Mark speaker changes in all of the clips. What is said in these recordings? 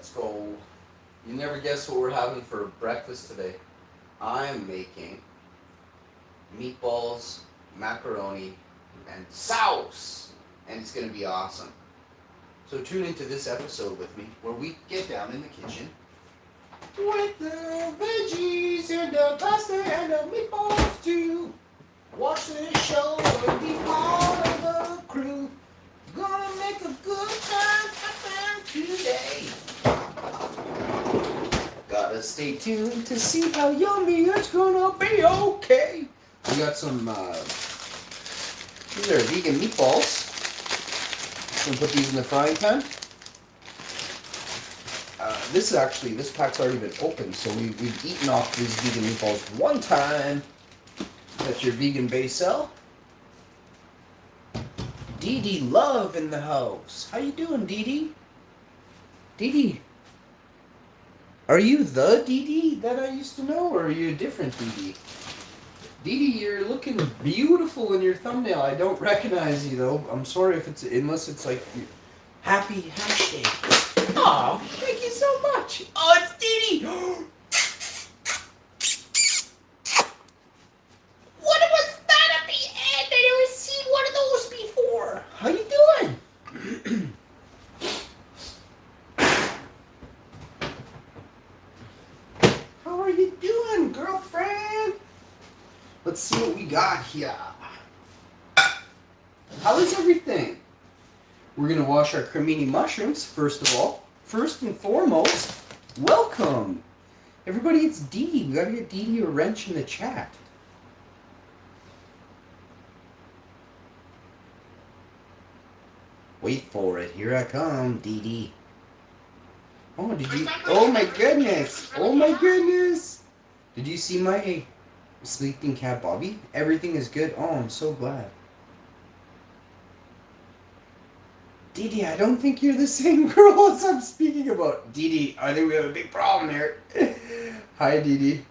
Speaker 1: Let's go. You never guess what we're having for breakfast today. I'm making meatballs, macaroni, and sauce. And it's going to be awesome. So tune into this episode with me where we get down in the kitchen with the veggies and the pasta and the meatballs too. Watch this show and be part of the crew. Gonna make a good time today. Gotta stay tuned to see how yummy it's gonna be. Okay. We got some, these are vegan meatballs. Gonna put these in the frying pan. This pack's already been opened, so we've eaten off these vegan meatballs one time. That's your vegan basil. Dee Dee Love in the house. How you doing, Dee Dee? Dee Dee. Are you the Dee Dee that I used to know, or are you a different Dee Dee? Dee Dee, you're looking beautiful in your thumbnail. I don't recognize you, though. I'm sorry unless it's like happy hashtag. Oh, thank you so much. Oh, it's Dee Dee. What was that at the end? I never seen one of those before. How you doing? How are you doing, girlfriend? Let's see what we got here. How is everything? We're going to wash our cremini mushrooms, first of all. First and foremost, welcome. Everybody, it's Dee Dee. We got to get Dee Dee a wrench in the chat. Wait for it. Here I come, Dee Dee. Oh, did you? Oh my goodness. Oh my goodness. Did you see my sleeping cat, Bobby? Everything is good. Oh, I'm so glad. Dee Dee, I don't think you're the same girl as I'm speaking about. Dee Dee, I think we have a big problem here. Hi, Dee Dee.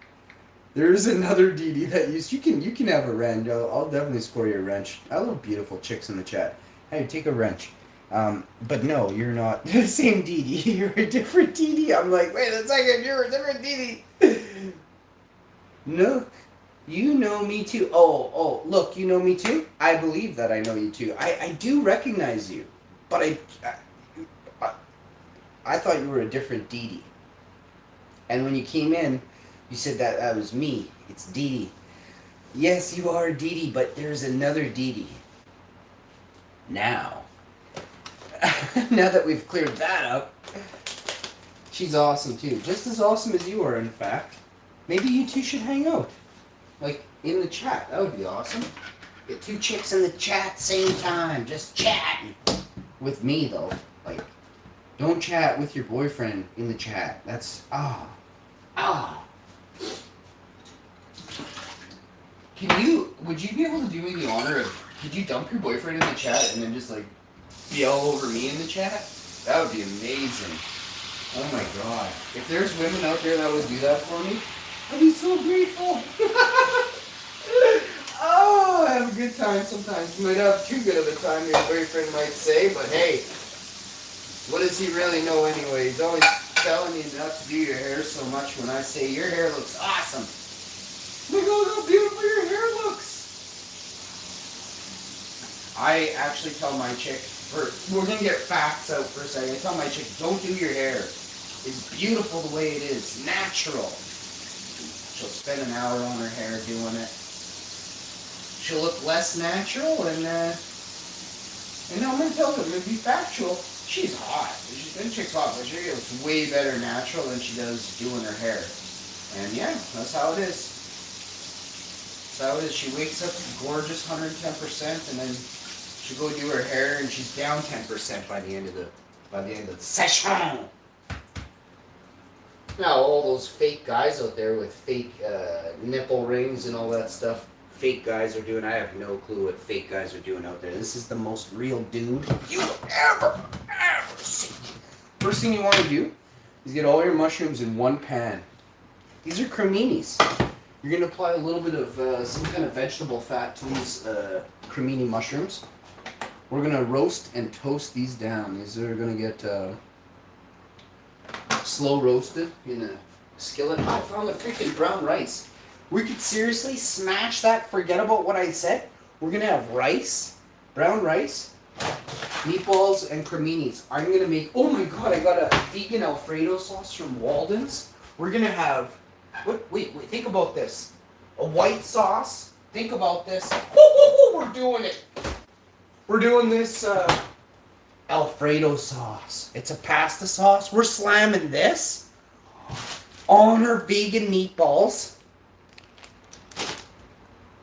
Speaker 1: There's another Dee Dee that you can have a wrench. I'll definitely score you a wrench. I love beautiful chicks in the chat. Hey, take a wrench. But no, you're not the same Dee Dee. You're a different Dee Dee. I'm like, wait a second, you're a different Dee Dee. Look, you know me too. Oh, look, you know me too? I believe that I know you too. I do recognize you. But I thought you were a different Dee Dee. And when you came in, you said that was me. It's Dee Dee. Yes, you are Dee Dee, but there's another Dee Dee. Now that we've cleared that up, she's awesome too. Just as awesome as you are, in fact. Maybe you two should hang out. Like, in the chat. That would be awesome. Get two chicks in the chat same time. Just chatting. With me, though. Like, don't chat with your boyfriend in the chat. That's, would you be able to do me the honor of, could you dump your boyfriend in the chat and then just, like, yell over me in the chat? That would be amazing. Oh my god. If there's women out there that would do that for me, I'd be so grateful. Oh, I have a good time sometimes. You might have too good of a time, your boyfriend might say, but hey, what does he really know anyway? He's always telling you not to do your hair so much when I say your hair looks awesome. Look how beautiful your hair looks. I actually tell my chick, we're going to get facts out for a second. I tell my chick, don't do your hair. It's beautiful the way it is, natural. She'll spend an hour on her hair doing it. She'll look less natural, and I'm going to tell them, to be factual, she's hot. That chick's hot, but she looks way better natural than she does doing her hair. And yeah, that's how it is. That's how it is. She wakes up gorgeous 110%, and then she'll go do her hair, and she's down 10% by the end of the session. Now, all those fake guys out there with fake nipple rings and all that stuff, fake guys are doing. I have no clue what fake guys are doing out there. This is the most real dude you've ever seen. First thing you want to do is get all your mushrooms in one pan. These are creminis. You're going to apply a little bit of some kind of vegetable fat to these cremini mushrooms. We're going to roast and toast these down. These are going to get slow roasted in a skillet. Oh, I found the freaking brown rice. We could seriously smash that. Forget about what I said. We're gonna have rice, brown rice, meatballs, and creminis. I'm gonna make. Oh my god! I got a vegan Alfredo sauce from Walden's. We're gonna have. What? Wait. Think about this. A white sauce. Think about this. We're doing it. We're doing this Alfredo sauce. It's a pasta sauce. We're slamming this on our vegan meatballs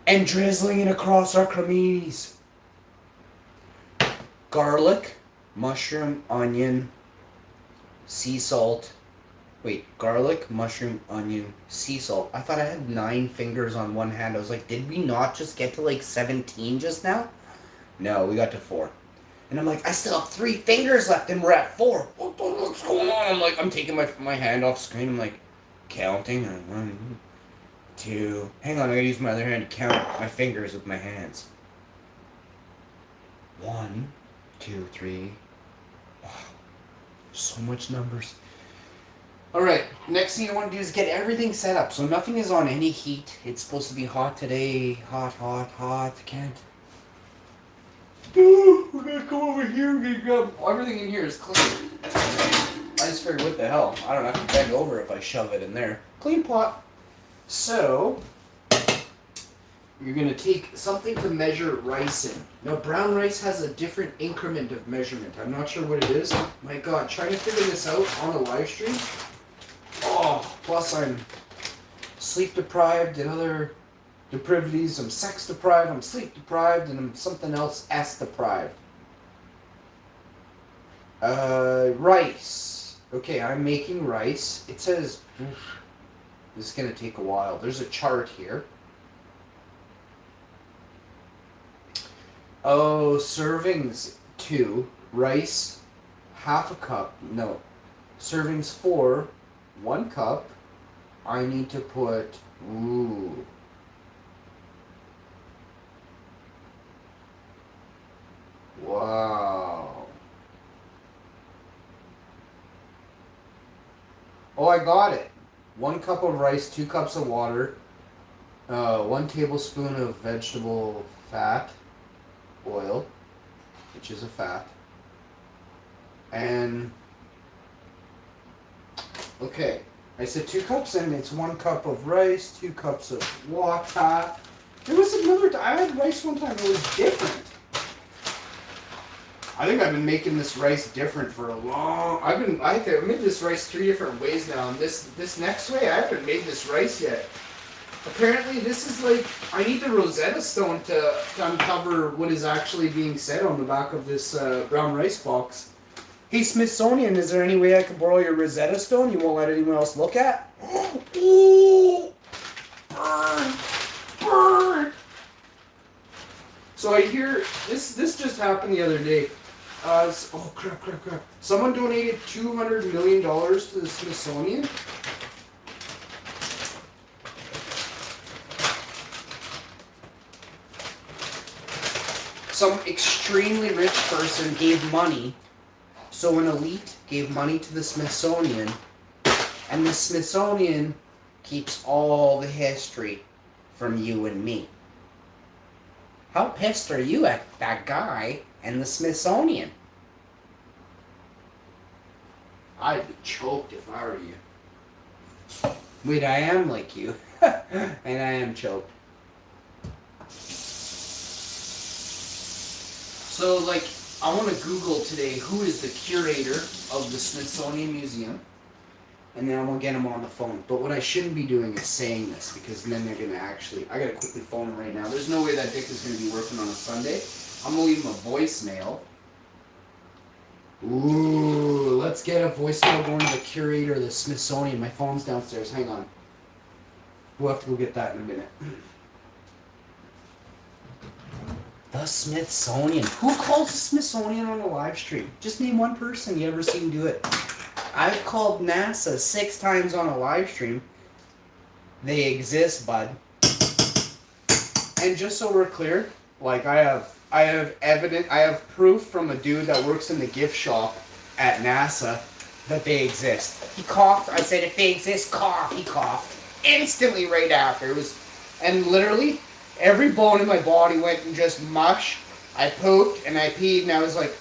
Speaker 1: and drizzling it across our creminis. Garlic, mushroom, onion, sea salt. Wait, garlic, mushroom, onion, sea salt. I thought I had 9 fingers on one hand. I was like, did we not just get to like 17 just now? No, we got to 4. And I'm like, I still have 3 fingers left and we're at 4. What's going on? I'm like, I'm taking my hand off screen. I'm like, counting. 1, 2. Hang on, I gotta use my other hand to count my fingers with my hands. 1, 2, 3. Wow. So much numbers. Alright, next thing I want to do is get everything set up. So nothing is on any heat. It's supposed to be hot today. Hot. Can't. We're gonna come over here. We're gonna grab. Everything in here is clean. I just figured, what the hell? I don't have to bend over if I shove it in there. Clean pot. So, you're gonna take something to measure rice in. Now, brown rice has a different increment of measurement. I'm not sure what it is. My God, trying to figure this out on a live stream. Oh, plus I'm sleep deprived and other depravities. I'm sex deprived, I'm sleep deprived, and I'm something else S deprived. Rice. Okay, I'm making rice. It says, this is going to take a while. There's a chart here. Oh, servings 2. Rice, half a cup. No. Servings 4, 1 cup. I need to put, wow. Oh, I got it. 1 cup of rice, 2 cups of water, 1 tablespoon of vegetable fat, oil, which is a fat, and, okay, I said 2 cups and it's 1 cup of rice, 2 cups of water. There was another, I had rice one time, it was different. I think I've been making this rice different for a long. I made this rice 3 different ways now, and this next way I haven't made this rice yet. Apparently, this is like I need the Rosetta Stone to uncover what is actually being said on the back of this brown rice box. Hey Smithsonian, is there any way I can borrow your Rosetta Stone? You won't let anyone else look at? Ooh, burn. So I hear this just happened the other day. Oh crap. Someone donated $200 million to the Smithsonian. Some extremely rich person gave money. So an elite gave money to the Smithsonian. And the Smithsonian keeps all the history from you and me. How pissed are you at that guy and the Smithsonian? I'd be choked if I were you. Wait, I am like you. And I am choked. So, like, I want to Google today who is the curator of the Smithsonian Museum. And then I'm going to get him on the phone. But what I shouldn't be doing is saying this, because then they're going to actually... I got to quickly phone him right now. There's no way that dick is going to be working on a Sunday. I'm going to leave him a voicemail. Ooh, let's get a voicemail going to the curator of the Smithsonian. My phone's downstairs. Hang on. We'll have to go get that in a minute. The Smithsonian. Who calls the Smithsonian on a live stream? Just name one person you ever seen do it. I've called NASA 6 times on a live stream. They exist, bud. And just so we're clear, like I have proof from a dude that works in the gift shop at NASA that they exist. He coughed. I said, if they exist, cough. He coughed instantly right after. It was, and literally every bone in my body went and just mush. I pooped and I peed and I was like,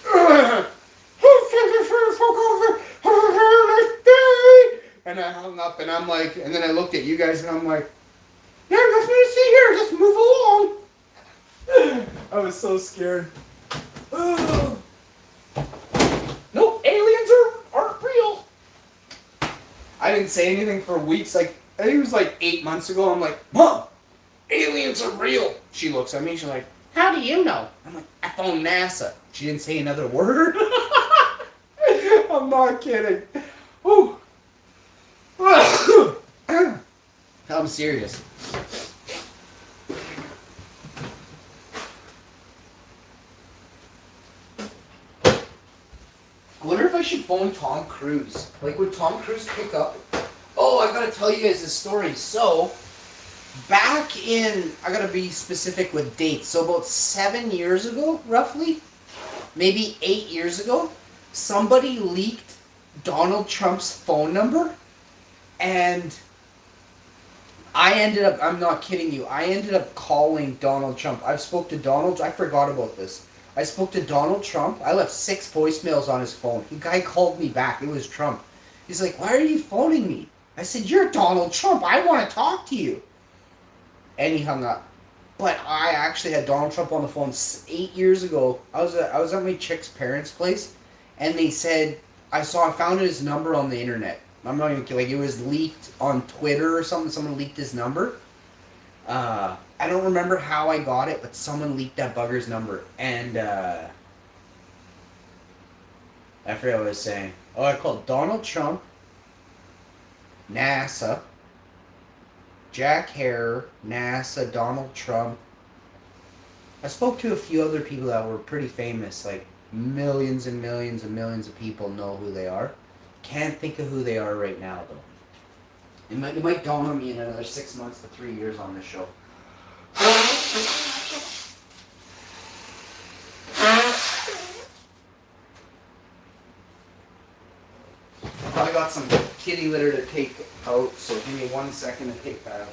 Speaker 1: and I hung up and I'm like, and then I looked at you guys and I'm like, yeah, nothing to see here. Just move along. I was so scared. Nope, aliens aren't real. I didn't say anything for weeks. Like, I think it was like 8 months ago. I'm like, Mom, aliens are real. She looks at me. She's like, how do you know? I'm like, I phoned NASA. She didn't say another word. I'm not kidding. Ooh. I'm serious. I wonder if I should phone Tom Cruise. Like, would Tom Cruise pick up? Oh, I gotta tell you guys this story. So, back in, I gotta be specific with dates. So, about 7 years ago, roughly, maybe 8 years ago, somebody leaked Donald Trump's phone number. And I ended up, I'm not kidding you, I ended up calling Donald Trump. I spoke to Donald, I forgot about this. I spoke to Donald Trump. I left 6 voicemails on his phone. The guy called me back. It was Trump. He's like, why are you phoning me? I said, you're Donald Trump. I want to talk to you. And he hung up. But I actually had Donald Trump on the phone 8 years ago. I was at my chick's parents' place, and they said, I found his number on the internet. I'm not even kidding. Like, it was leaked on Twitter or something. Someone leaked his number. I don't remember how I got it, but someone leaked that bugger's number. And, I forget what I was saying. Oh, I called Donald Trump, NASA, Jack Harrer, NASA, Donald Trump. I spoke to a few other people that were pretty famous, like millions and millions and millions of people know who they are. Can't think of who they are right now, though. It might dawn on me in another 6 months to 3 years on this show. I got some kitty litter to take out, so give me 1 second to take that out.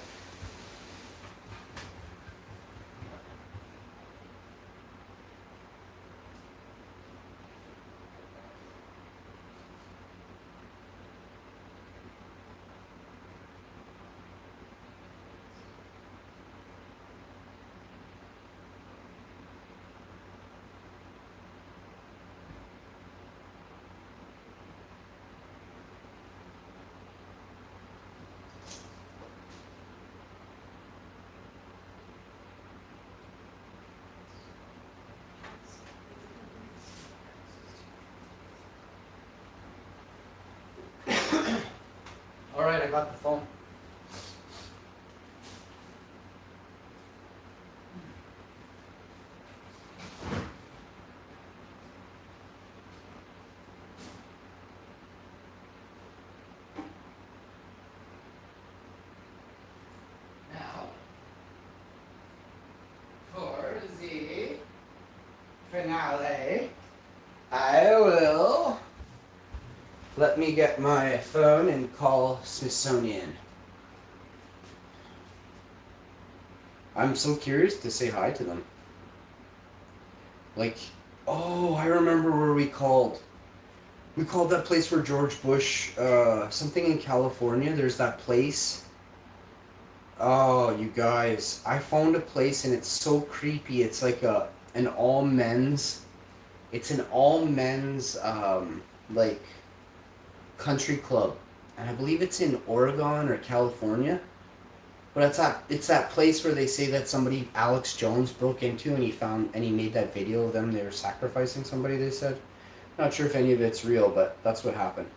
Speaker 1: Alright, I got the phone. Now, for the finale, I will... Let me get my phone and call Smithsonian. I'm so curious to say hi to them. Like, oh, I remember where we called. We called that place where George Bush, something in California. There's that place. Oh, you guys. I found a place and it's so creepy. It's like an all-men's, like, country club, and I believe it's in Oregon or California. But it's that place where they say that somebody, Alex Jones, broke into and he made that video of them. They were sacrificing somebody. They said, not sure if any of it's real, but that's what happened.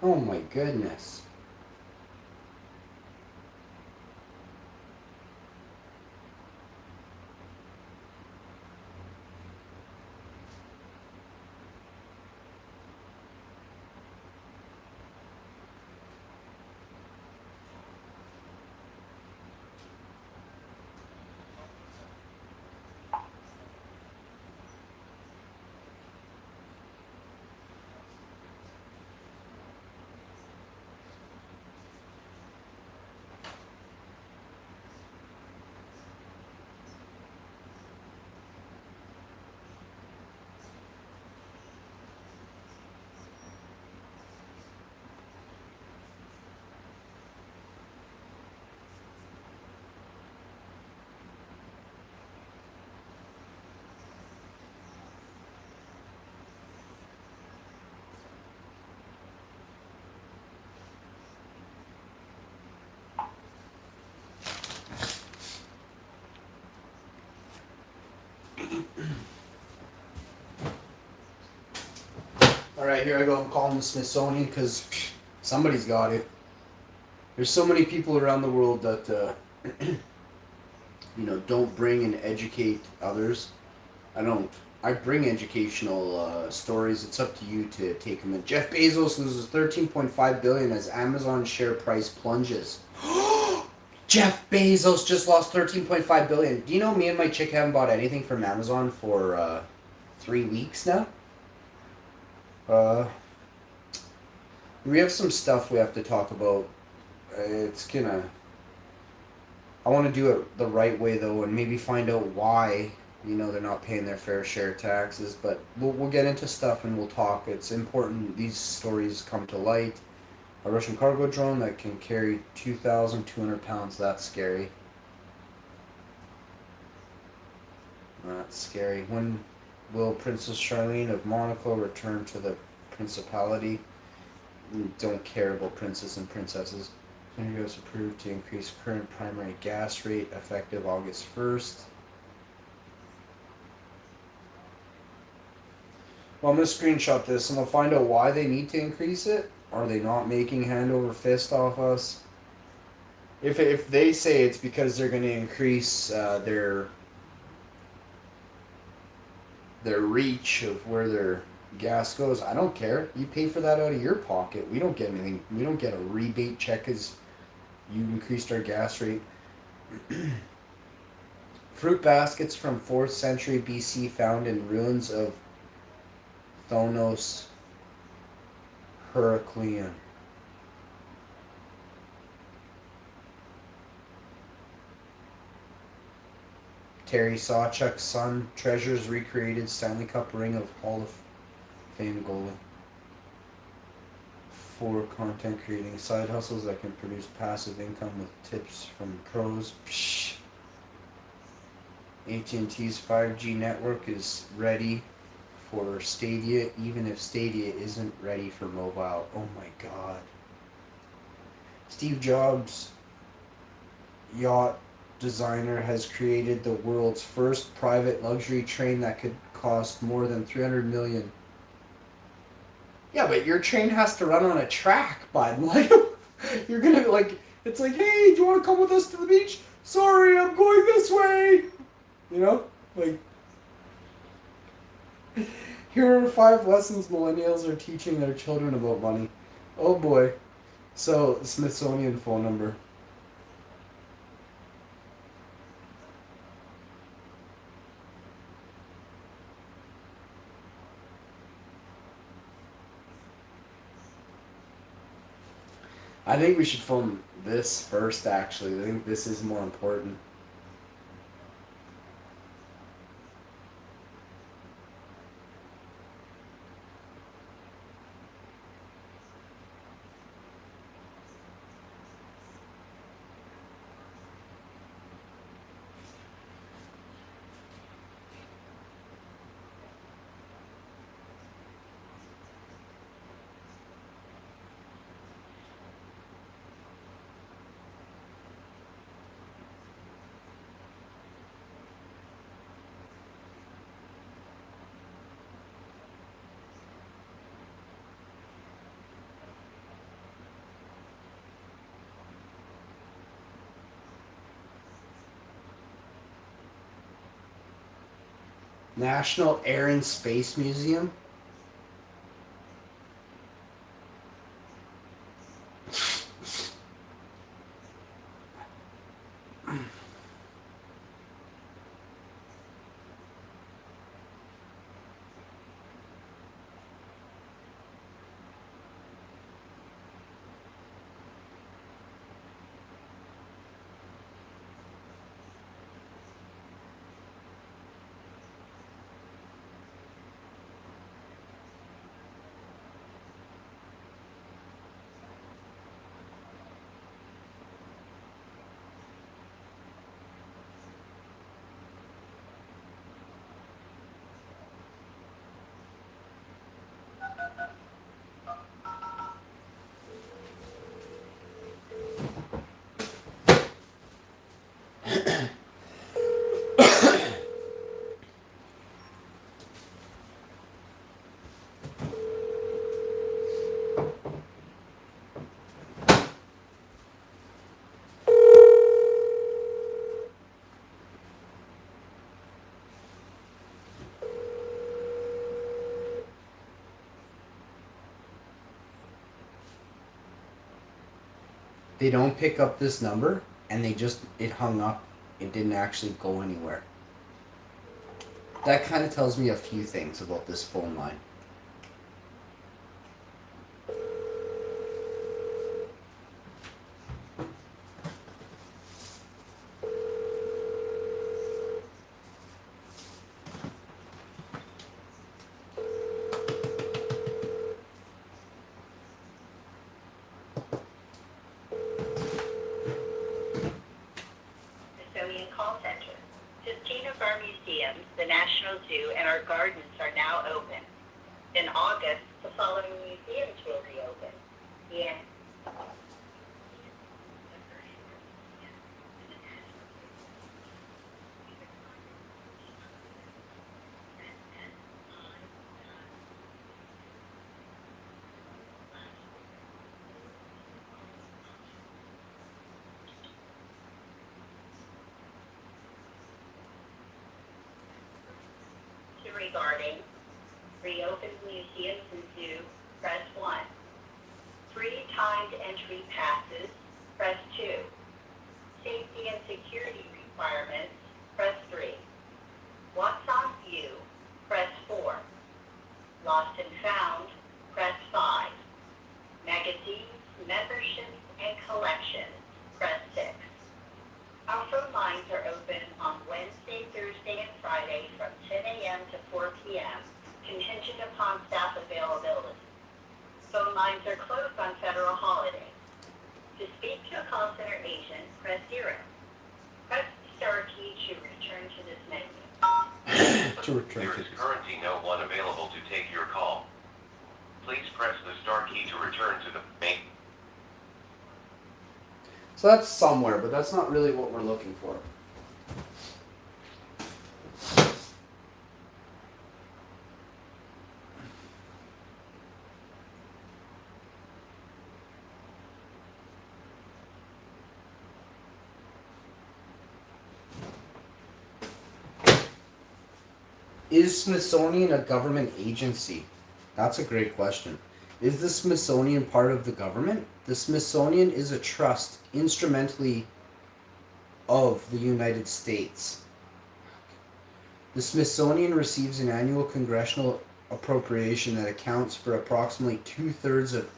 Speaker 1: Oh my goodness. All right, here I go. I'm calling the Smithsonian because somebody's got it. There's so many people around the world that don't bring and educate others. I don't. I bring educational stories. It's up to you to take them in. Jeff Bezos loses 13.5 billion as Amazon share price plunges. Jeff Bezos just lost 13.5 billion. Do you know me and my chick haven't bought anything from Amazon for 3 weeks now? We have some stuff we have to talk about. It's gonna. I want to do it the right way though, and maybe find out why they're not paying their fair share taxes. But we'll get into stuff and we'll talk. It's important these stories come to light. A Russian cargo drone that can carry 2,200 pounds. That's scary. That's scary. When will Princess Charlene of Monaco return to the Principality? We don't care about princes and princesses. Senator was approved to increase current primary gas rate effective August 1st. Well, I'm going to screenshot this and we'll find out why they need to increase it. Are they not making hand over fist off us? If they say it's because they're going to increase their reach of where their gas goes, I don't care. You pay for that out of your pocket. We don't get anything. We don't get a rebate check as you increased our gas rate. Fruit baskets from 4th century BC found in ruins of Thonos Heraclean. Terry Sawchuk's son treasures recreated Stanley Cup ring of Hall of Fame goalie. 4 content creating side hustles that can produce passive income with tips from pros. Psh. AT&T's 5G network is ready for Stadia, even if Stadia isn't ready for mobile. Oh my god. Steve Jobs, yacht designer, has created the world's first private luxury train that could cost more than $300 million. Yeah, but your train has to run on a track, bud. Like, you're gonna, like, it's like, hey, do you want to come with us to the beach? Sorry, I'm going this way. Like, here are 5 lessons millennials are teaching their children about money. Oh boy. So, Smithsonian phone number. I think we should phone this first, actually. I think this is more important. National Air and Space Museum? They don't pick up this number, and it hung up. It didn't actually go anywhere. That kind of tells me a few things about this phone line.
Speaker 2: Smithsonian Call Center. 15 of our museums, the National Zoo, and our gardens are now open. In August, the following museums will reopen. Yeah. Regarding reopened museums and zoo, press 1. Free timed entry passes, press 2. Safety and security requirements, press 3. What's on view, press 4. Lost and found, press 5. Magazines, memberships, and collections, press 6. Our phone lines are open on Wednesday, Thursday, and Friday from 10 a.m. to 4 p.m., contingent upon staff availability. Phone lines are closed on federal holidays. To speak to a call center agent, press 0. Press the star key to return to this menu.
Speaker 3: There is currently no one available to take your call. Please press the star key to return to the main.
Speaker 1: So that's somewhere, but that's not really what we're looking for. Is Smithsonian a government agency? That's a great question. Is the Smithsonian part of the government? The Smithsonian is a trust instrumentally of the United States. The Smithsonian receives an annual congressional appropriation that accounts for approximately 2/3 of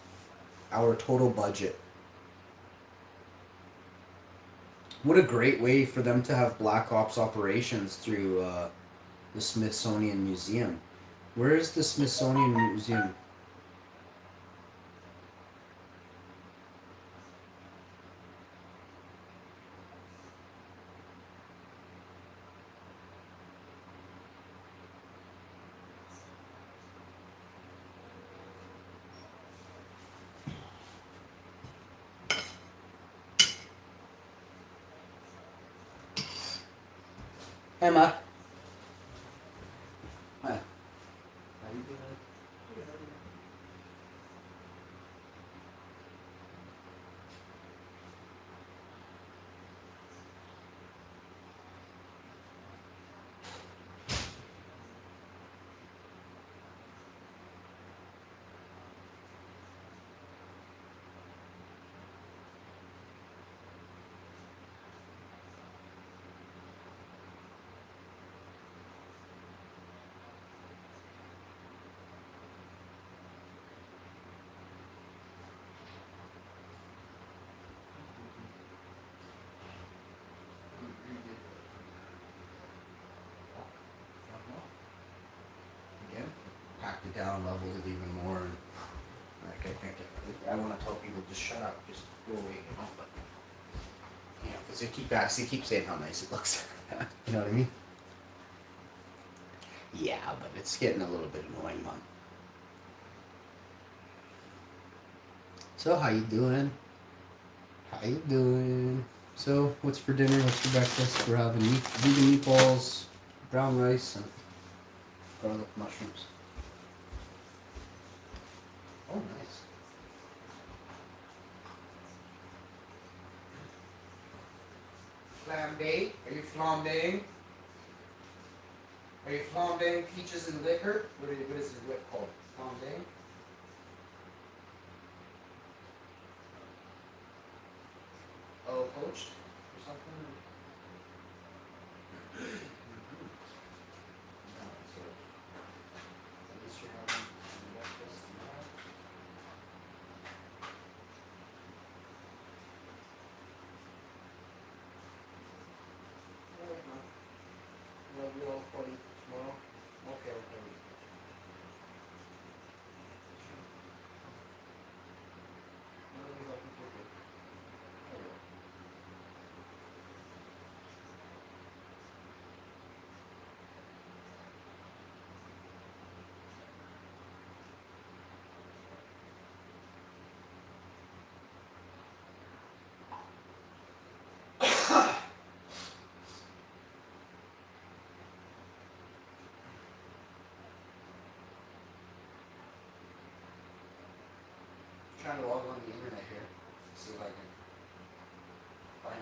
Speaker 1: our total budget. What a great way for them to have Black Ops operations through the Smithsonian Museum. Where is the Smithsonian Museum? Emma. Hi. How you doing? Again, packed it down, leveled it even more, and like I can't get. I want to tell people just shut up, just go away, you know. But because they keep saying how nice it looks. You know what I mean? Yeah, but it's getting a little bit annoying, man. So how you doing? How you doing? So what's for dinner? What's for breakfast? We're having vegan meatballs, brown rice, and garlic mushrooms. Oh, nice. Flambe? Are you flambeing? Are you flambeing peaches and liquor? What is it whip called? Flambeing? poached or something. Yeah, so at least you're having some breakfast now. Alright, man. Love you all, buddy. Tomorrow. Okay, okay. Sure. Let me help you take it. I will. Trying to log on the internet here. See if I can find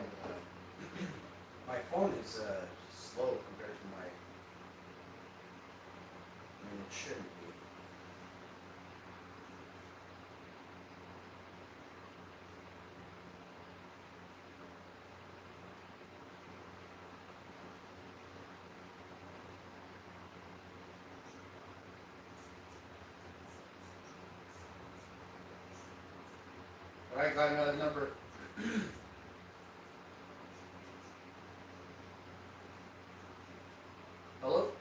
Speaker 1: my phone is slow compared to my. I mean, it shouldn't be. Alright, got another number. Hello?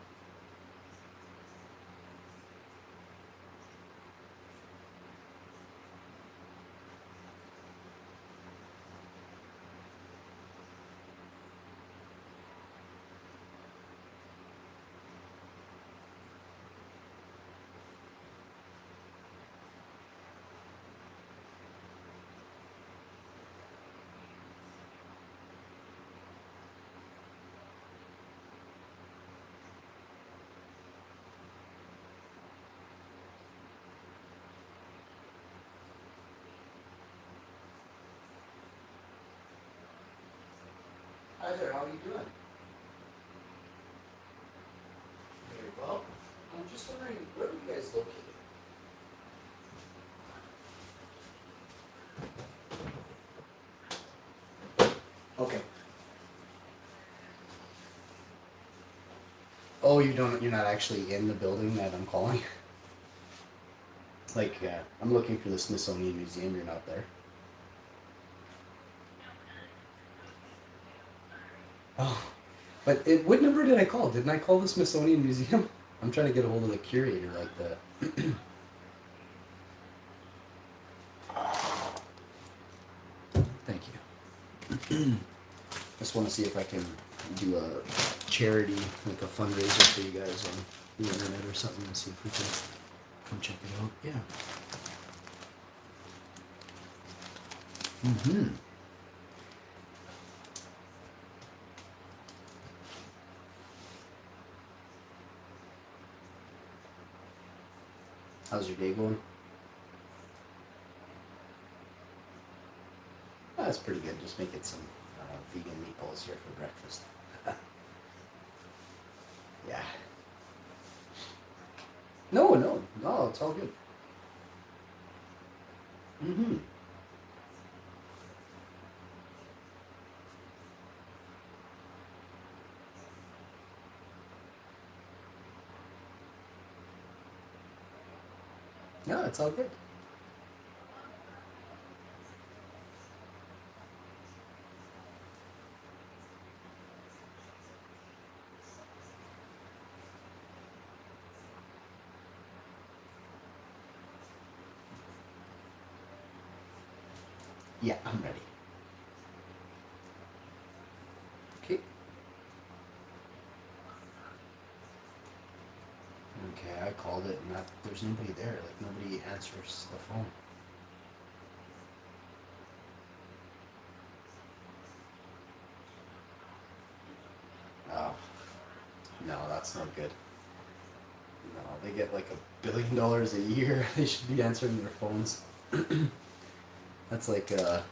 Speaker 1: Hi there, how are you doing? Very well. I'm just wondering, where are you guys located? Okay. Oh, you're not actually in the building that I'm calling? Like, I'm looking for the Smithsonian Museum, you're not there? Oh, but what number did I call? Didn't I call the Smithsonian Museum? I'm trying to get a hold of the curator, like the. Thank you. Just want to see if I can do a charity, like a fundraiser for you guys on the internet or something, and see if we can come check it out. Yeah. Mm-hmm. How's your day going? Oh, that's pretty good. Just making some vegan meatballs here for breakfast. Yeah. No, it's all good. Mm-hmm. No, it's all good. Yeah, I'm ready. Okay. Okay, I called it, and there's nobody there. Like, nobody answers the phone. Oh, no, that's not good. No, they get like $1 billion a year. They should be answering their phones. That's like a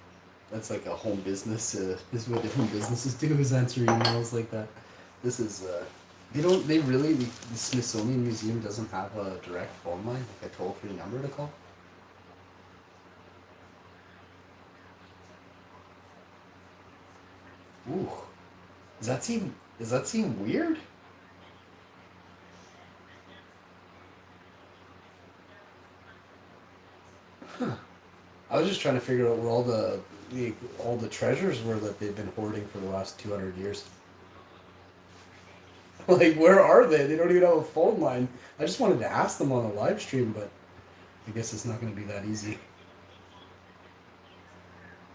Speaker 1: home business. This is what different businesses do, is answer emails like that. This is they don't they really the Smithsonian Museum doesn't have a direct phone line, like a toll-free number to call. Ooh. Does that seem weird? Huh. I was just trying to figure out where all the treasures were that they've been hoarding for the last 200 years. Like, where are they? They don't even have a phone line. I just wanted to ask them on a live stream, but I guess it's not going to be that easy.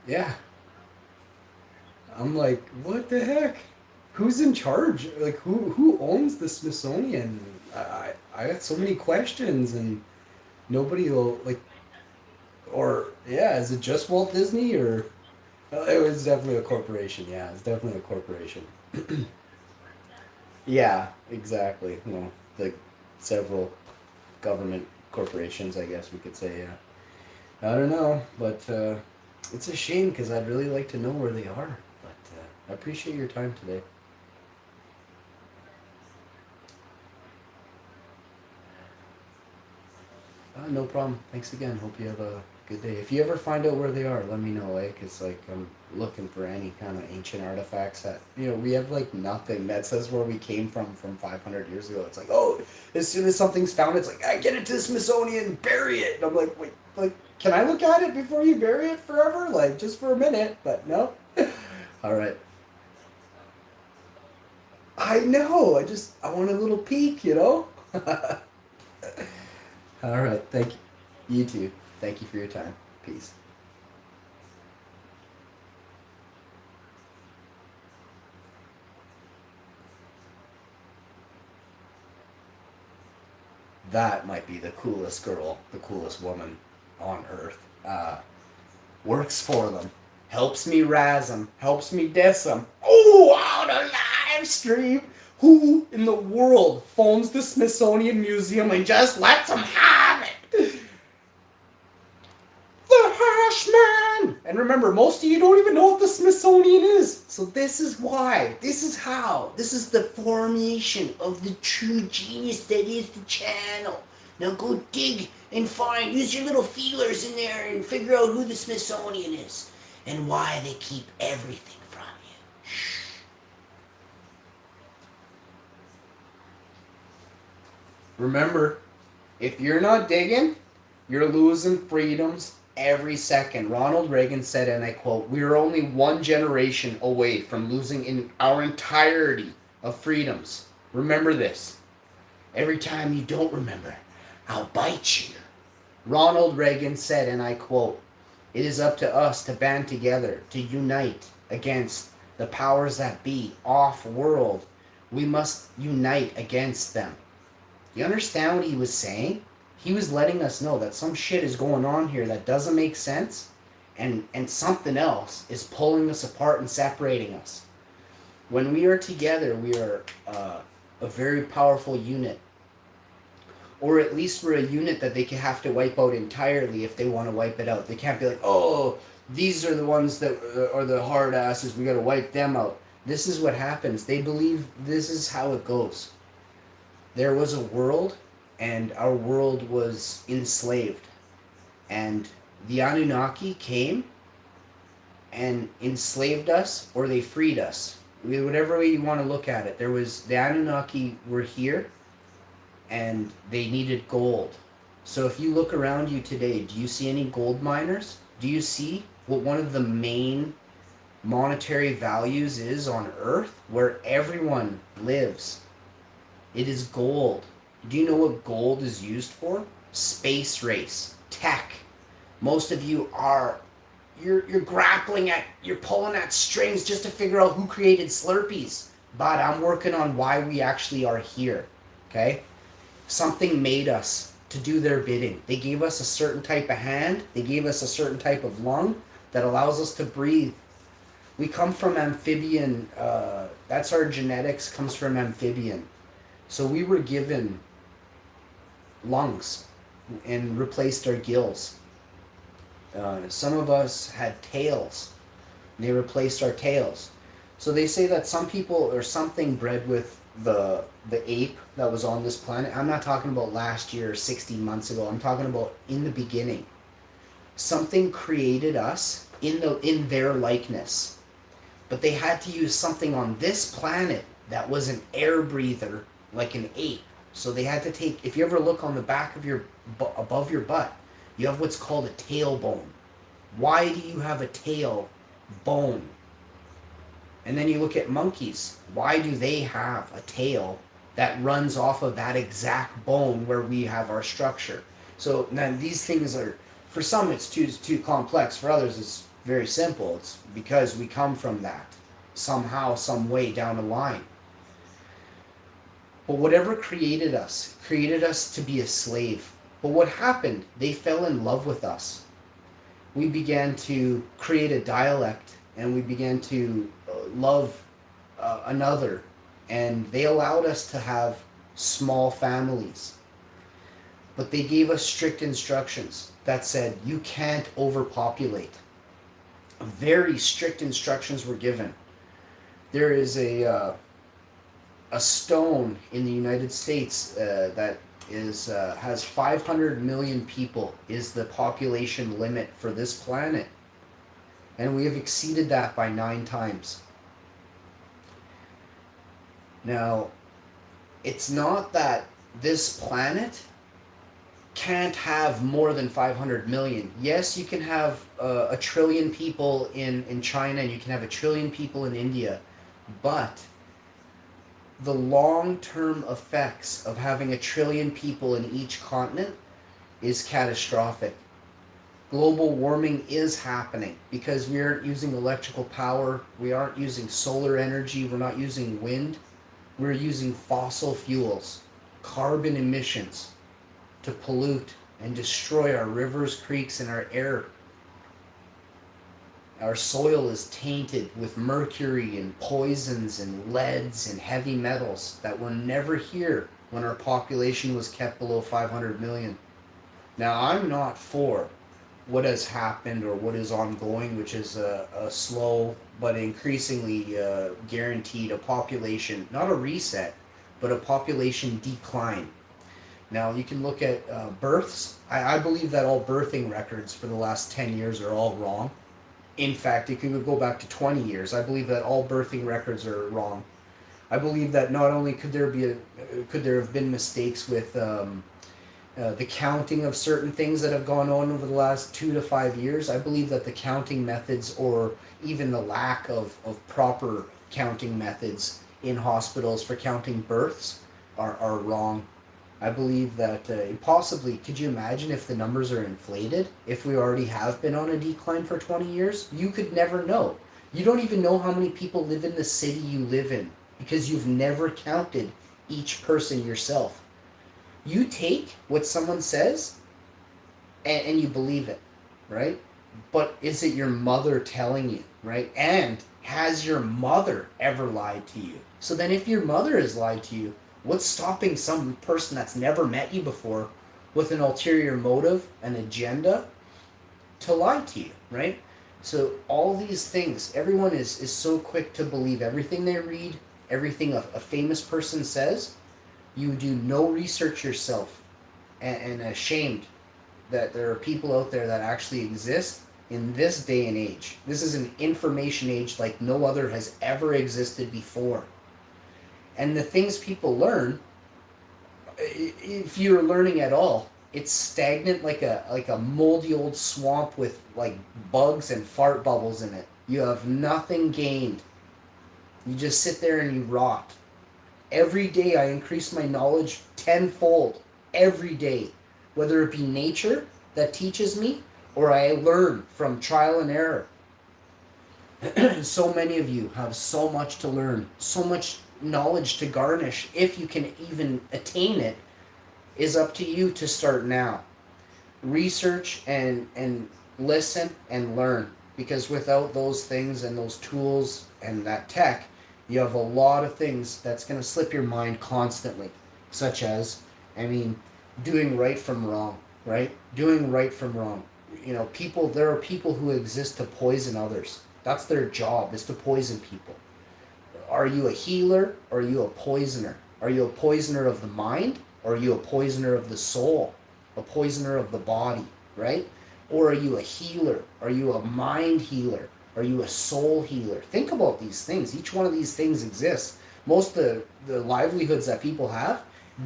Speaker 1: Yeah. I'm like, what the heck? Who's in charge? Like, who owns the Smithsonian? I got so many questions, and nobody will, like, or, yeah, is it just Walt Disney, or... It was definitely a corporation, yeah. It's definitely a corporation. Yeah, exactly. The several government corporations, I guess we could say, yeah. I don't know, but it's a shame because I'd really like to know where they are. But I appreciate your time today. No problem. Thanks again. Hope you have a good day. If you ever find out where they are, let me know, eh? Because, like, I'm looking for any kind of ancient artifacts that, we have, like, nothing that says where we came from 500 years ago. It's like, oh, as soon as something's found, it's like, I get it to the Smithsonian, bury it. And I'm like, wait, like, can I look at it before you bury it forever? Like, just for a minute. But no. All right. I know. I want a little peek, All right. Thank you. You too. Thank you for your time. Peace. That might be the coolest girl, the coolest woman on earth. Works for them. Helps me razz them. Helps me diss them. Oh, on a live stream. Who in the world phones the Smithsonian Museum and just lets them have it? The Hash Man! And remember, most of you don't even know what the Smithsonian is. So this is why. This is how. This is the formation of the true genius that is the channel. Now go dig and find, use your little feelers in there and figure out who the Smithsonian is. And why they keep everything from you. Shh. Remember, if you're not digging, you're losing freedoms every second. Ronald Reagan said, and I quote, "We are only one generation away from losing in our entirety of freedoms. Remember this. Every time you don't remember, I'll bite you." Ronald Reagan said, and I quote, "It is up to us to band together, to unite against the powers that be off-world. We must unite against them." You understand what he was saying? He was letting us know that some shit is going on here that doesn't make sense, and something else is pulling us apart and separating us. When we are together, we are a very powerful unit. Or at least we're a unit that they can have to wipe out entirely if they want to wipe it out. They can't be like, oh, these are the ones that are the hard asses, we got to wipe them out. This is what happens. They believe this is how it goes. There was a world, and our world was enslaved. And the Anunnaki came and enslaved us, or they freed us. Whatever way you want to look at it. The Anunnaki were here, and they needed gold. So if you look around you today, do you see any gold miners? Do you see what one of the main monetary values is on Earth, where everyone lives? It is gold. Do you know what gold is used for? Space race, tech. Most of you are, you're grappling at, you're pulling at strings just to figure out who created Slurpees. But I'm working on why we actually are here, okay? Something made us to do their bidding. They gave us a certain type of hand. They gave us a certain type of lung that allows us to breathe. We come from amphibian, that's our genetics, comes from amphibian. So we were given lungs and replaced our gills. Some of us had tails. And they replaced our tails. So they say that some people or something bred with the ape that was on this planet. I'm not talking about last year or 16 months ago. I'm talking about in the beginning. Something created us in their likeness. But they had to use something on this planet that was an air breather, like an ape. So they had to take, if you ever look on the back of your, above your butt, you have what's called a tailbone. Why do you have a tail bone? And then you look at monkeys. Why do they have a tail that runs off of that exact bone where we have our structure? So now these things are, for some it's too complex. For others it's very simple. It's because we come from that somehow, some way down the line. But whatever created us to be a slave. But what happened? They fell in love with us. We began to create a dialect, and we began to love another, and they allowed us to have small families. But they gave us strict instructions that said you can't overpopulate. Very strict instructions were given. There is a stone in the United States that is has 500 million people is the population limit for this planet, and we have exceeded that by 9 times. Now, it's not that this planet can't have more than 500 million. Yes, you can have a trillion people in China, and you can have a trillion people in India, but the long-term effects of having a trillion people in each continent is catastrophic. Global warming is happening because we aren't using electrical power, we aren't using solar energy, we're not using wind, we're using fossil fuels, carbon emissions to pollute and destroy our rivers, creeks, and our air. Our soil is tainted with mercury and poisons and leads and heavy metals that were never here when our population was kept below 500 million. Now, I'm not for what has happened or what is ongoing, which is a slow but increasingly guaranteed a population, not a reset, but a population decline. Now, you can look at births. I believe that all birthing records for the last 10 years are all wrong. In fact, it could go back to 20 years. I believe that all birthing records are wrong. I believe that not only could there have been mistakes with the counting of certain things that have gone on over the last 2 to 5 years. I believe that the counting methods, or even the lack of proper counting methods in hospitals for counting births, are wrong. I believe that possibly, could you imagine if the numbers are inflated? If we already have been on a decline for 20 years? You could never know. You don't even know how many people live in the city you live in because you've never counted each person yourself. You take what someone says and you believe it, right? But is it your mother telling you, right? And has your mother ever lied to you? So then if your mother has lied to you, what's stopping some person that's never met you before with an ulterior motive, an agenda, to lie to you, right? So all these things, everyone is so quick to believe everything they read, everything a famous person says. You do no research yourself, and ashamed that there are people out there that actually exist in this day and age. This is an information age like no other has ever existed before. And the things people learn, if you're learning at all, it's stagnant like a moldy old swamp with like bugs and fart bubbles in it. You have nothing gained. You just sit there and you rot. Every day I increase my knowledge tenfold. Every day. Whether it be nature that teaches me, or I learn from trial and error. So many of you have so much to learn, so much knowledge to garnish. If you can even attain it, is up to you to start now. Research and listen and learn, because without those things and those tools and that tech, you have a lot of things that's going to slip your mind constantly, such as, doing right from wrong, right? Doing right from wrong. There are people who exist to poison others. That's their job, is to poison people. Are you a healer, or are you a poisoner? Are you a poisoner of the mind, or are you a poisoner of the soul? A poisoner of the body, right? Or are you a healer? Are you a mind healer? Are you a soul healer? Think about these things. Each one of these things exists. Most of the livelihoods that people have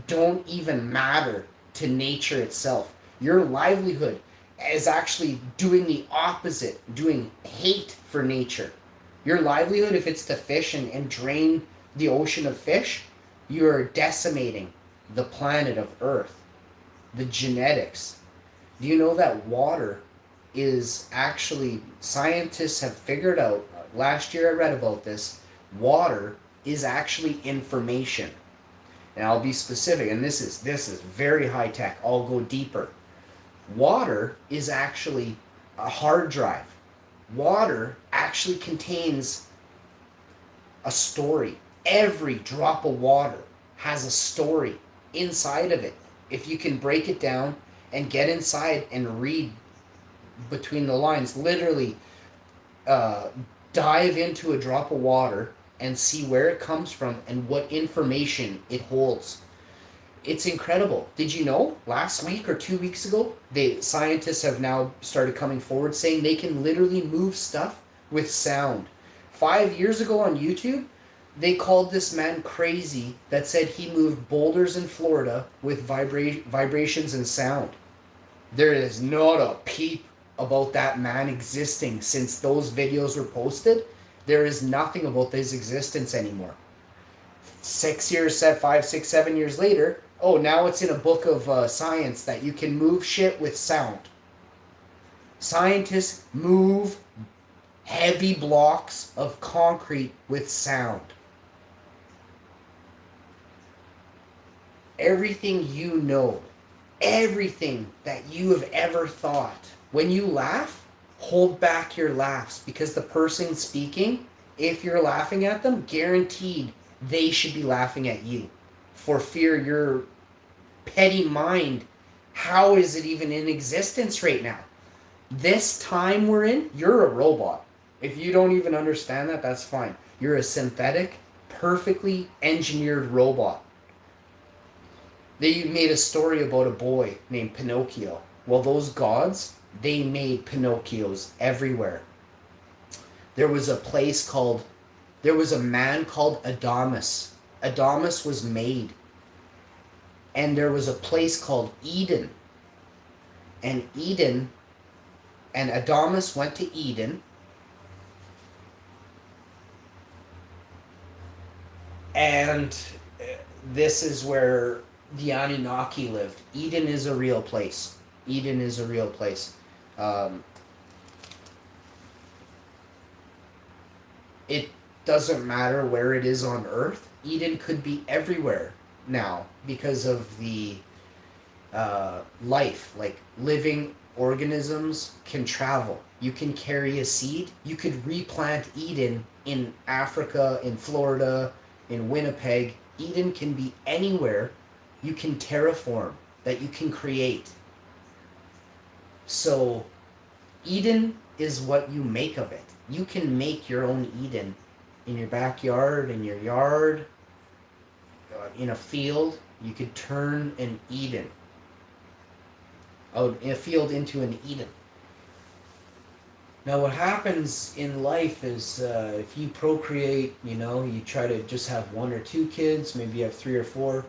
Speaker 1: don't even matter to nature itself. Your livelihood is actually doing the opposite, doing hate for nature. Your livelihood, if it's to fish and drain the ocean of fish, you're decimating the planet of Earth, the genetics. Do you know that water is actually, scientists have figured out, last year I read about this, water is actually information. And I'll be specific, and this is very high tech. I'll go deeper. Water is actually a hard drive. Water actually contains a story. Every drop of water has a story inside of it. If you can break it down and get inside and read between the lines, literally dive into a drop of water and see where it comes from and what information it holds. It's incredible. Did you know last week or 2 weeks ago, scientists have now started coming forward saying they can literally move stuff with sound. 5 years ago on YouTube, they called this man crazy that said he moved boulders in Florida with vibrations and sound. There is not a peep about that man existing since those videos were posted. There is nothing about his existence anymore. 6 years, 5, 6, 7 years later, oh, now it's in a book of science that you can move shit with sound. Scientists move heavy blocks of concrete with sound. Everything you know, everything that you have ever thought, when you laugh, hold back your laughs, because the person speaking, if you're laughing at them, guaranteed they should be laughing at you. For fear your petty mind, how is it even in existence right now? This time we're in, you're a robot. If you don't even understand that, that's fine. You're a synthetic, perfectly engineered robot. They made a story about a boy named Pinocchio. Well, those gods, they made Pinocchios everywhere. There was a man called Adamus. Adamus was made. And there was a place called Eden. And Adamus went to Eden. And this is where the Anunnaki lived. Eden is a real place. Eden is a real place. It doesn't matter where it is on Earth. Eden could be everywhere now because of the life. Like living organisms can travel. You can carry a seed. You could replant Eden in Africa, in Florida, in Winnipeg. Eden can be anywhere you can terraform, that you can create. So Eden is what you make of it. You can make your own Eden in your backyard, in your yard, in a field. You could turn an Eden, a field into an Eden. Now what happens in life is if you procreate, you try to just have 1 or 2 kids, maybe you have 3 or 4.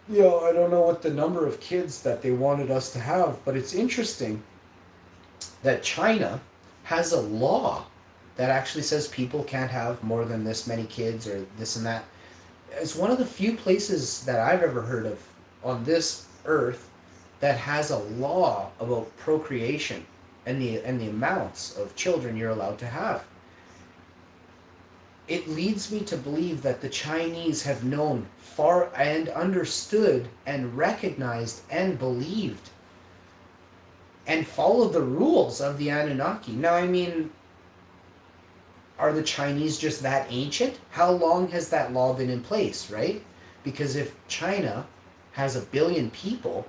Speaker 1: I don't know what the number of kids that they wanted us to have, but it's interesting that China has a law that actually says people can't have more than this many kids or this and that. It's one of the few places that I've ever heard of on this earth that has a law about procreation and the amounts of children you're allowed to have. It leads me to believe that the Chinese have known far and understood and recognized and believed and followed the rules of the Anunnaki. Now, are the Chinese just that ancient? How long has that law been in place, right? Because if China has 1 billion people,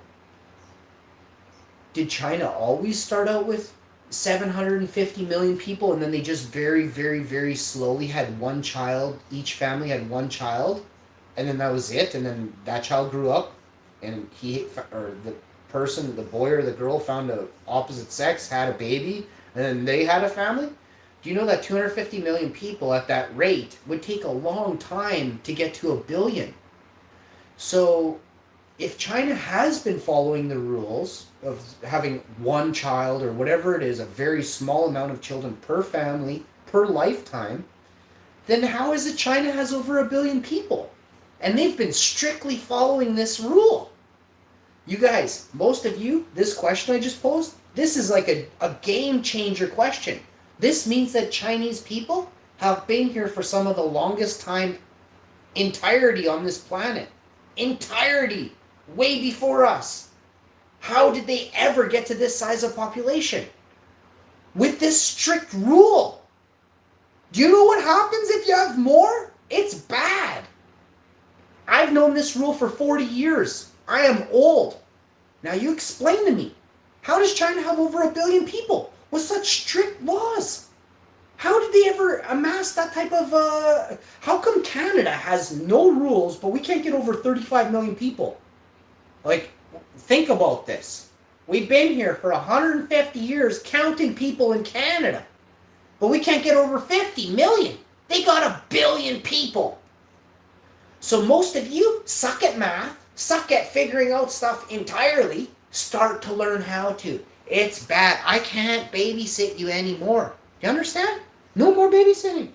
Speaker 1: did China always start out with 750 million people and then they just very, very, very slowly had one child, each family had one child, and then that was it, and then that child grew up and the boy or the girl found the opposite sex, had a baby, and they had a family, do you know that 250 million people at that rate would take a long time to get to 1 billion? So if China has been following the rules of having one child or whatever it is, a very small amount of children per family, per lifetime, then how is it China has over 1 billion people? And they've been strictly following this rule. You guys, most of you, this question I just posed, this is like a game changer question. This means that Chinese people have been here for some of the longest time entirety on this planet. Entirety. Way before us. How did they ever get to this size of population? With this strict rule. Do you know what happens if you have more? It's bad. I've known this rule for 40 years. I am old. Now you explain to me, how does China have over 1 billion people with such strict laws? How did they ever amass that type of, how come Canada has no rules, but we can't get over 35 million people? Like, think about this. We've been here for 150 years counting people in Canada, but we can't get over 50 million. They got 1 billion people. So most of you suck at math, suck at figuring out stuff entirely, start to learn how to. It's bad. I can't babysit you anymore. Do you understand? No more babysitting.